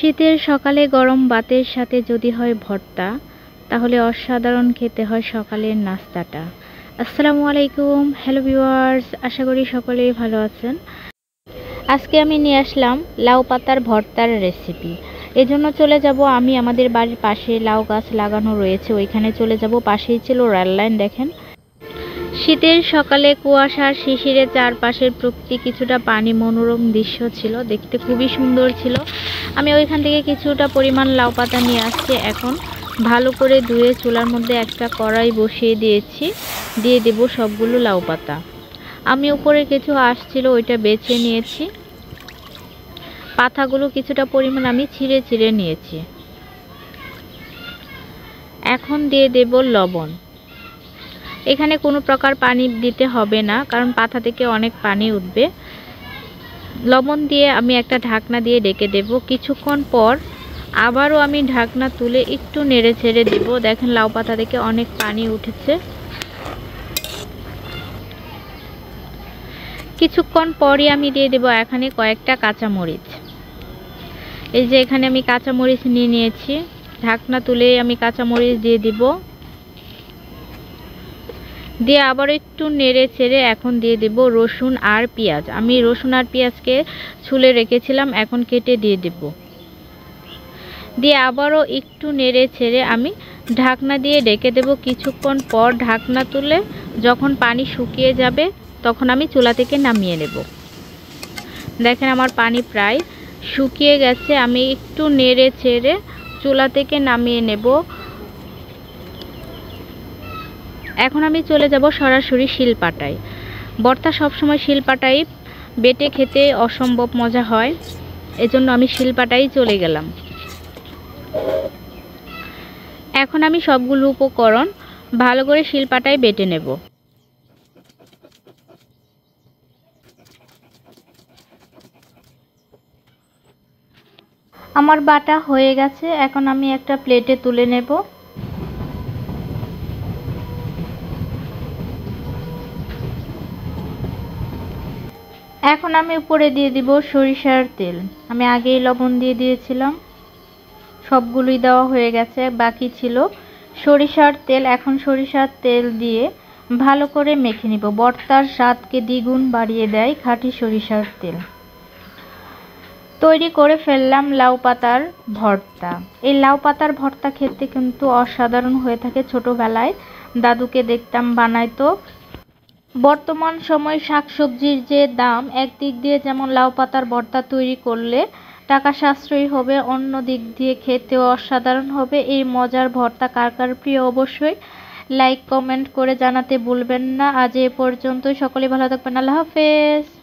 শীতের সকালে গরম ভাতের সাথে যদি হয় ভর্তা, তাহলে অসাধারণ খেতে হয় সকালের নাস্তাটা। আসসালামু আলাইকুম, হ্যালো ভিউয়ার্স, আশা করি সকলেই ভালো আছেন। আজকে আমি নিয়ে আসলাম লাউ পাতার ভর্তার রেসিপি। এজন্য চলে যাব আমি আমাদের বাড়ির পাশে লাউ গাছ লাগানো রয়েছে, ওইখানে চলে যাব। পাশেই ছিল রেল লাইন। দেখেন, শীতের সকালে কুয়াশার শিশিরে চারপাশের প্রকৃতি কিছুটা পানি, মনোরম দৃশ্য ছিল, দেখতে খুবই সুন্দর ছিল। আমি ওইখান থেকে কিছুটা পরিমাণ লাউ পাতা নিয়ে আসছি। এখন ভালো করে ধুয়ে চুলার মধ্যে একটা কড়াই বসিয়ে দিয়েছি, দিয়ে দেব সবগুলো লাউ পাতা। আমি উপরে কিছু আসছিল, ওইটা বেছে নিয়েছি। পাতাগুলো কিছুটা পরিমাণ আমি ছিঁড়ে ছিঁড়ে নিয়েছি। এখন দিয়ে দেব লবণ। এখানে কোনো প্রকার পানি দিতে হবে না, কারণ পাতা থেকে অনেক পানি উঠবে। লবণ দিয়ে আমি একটা ঢাকনা দিয়ে ঢেকে দেব। কিছুক্ষণ পর আবারও আমি ঢাকনা তুলে একটু নেড়ে ছেড়ে দেব। দেখেন, লাউ পাতা থেকে অনেক পানি উঠেছে। কিছুক্ষণ পরই আমি দিয়ে দেব এখানে কয়েকটা কাঁচামরিচ। এই যে এখানে আমি কাঁচামরিচ নিয়ে নিয়েছি। ঢাকনা তুলে আমি কাঁচামরিচ দিয়ে দিব, দিয়ে আবার একটু নেড়ে ছেড়ে এখন দিয়ে দেব রসুন আর পেঁয়াজ। আমি রসুন আর পেঁয়াজকে ছুলে রেখেছিলাম, এখন কেটে দিয়ে দেব। দিয়ে আবারও একটু নেড়ে ছেড়ে আমি ঢাকনা দিয়ে ঢেকে দেব। কিছুক্ষণ পর ঢাকনা তুলে যখন পানি শুকিয়ে যাবে, তখন আমি চুলা থেকে নামিয়ে নেব। দেখেন, আমার পানি প্রায় শুকিয়ে গেছে। আমি একটু নেড়ে ছেড়ে চুলা থেকে নামিয়ে নেব। এখন আমি চলে যাব সরাসরি শিলপাটায়। ভর্তা সবসময় শিলপাটায় বেটে খেতে অসম্ভব মজা হয়, এজন্য আমি শিলপাটায় চলে গেলাম। এখন আমি সবগুলো উপকরণ ভালো করে শিলপাটায় বেটে নেব। আমার বাটা হয়ে গেছে, এখন আমি একটা প্লেটে তুলে নেব। এখন আমি উপরে দিয়ে দিব সরিষার তেল। আমি আগেই লবণ দিয়ে দিয়েছিলাম, সবগুলোই দেওয়া হয়ে গেছে, বাকি ছিল সরিষার তেল। এখন সরিষার তেল দিয়ে ভালো করে মেখে নিব। ভর্তার স্বাদকে দ্বিগুণ বাড়িয়ে দেয় খাঁটি সরিষার তেল। তৈরি করে ফেললাম লাউ পাতার ভর্তা। এই লাউ পাতার ভর্তা খেতে কিন্তু অসাধারণ হয়ে থাকে। ছোটবেলায় দাদুকে দেখতাম বানাইতো। বর্তমান সময়ে শাকসবজির যে দাম, একদিক দিয়ে যেমন লাউ পাতার ভর্তা তৈরি করলে টাকা সাশ্রয়ী হবে, অন্য দিক দিয়ে খেতেও অসাধারণ হবে। এই মজার ভর্তা কার কার প্রিয় অবশ্যই লাইক কমেন্ট করে জানাতে ভুলবেন না। আজ এ পর্যন্তই, সকলে ভালো থাকবেন। আল্লাহ হাফেজ।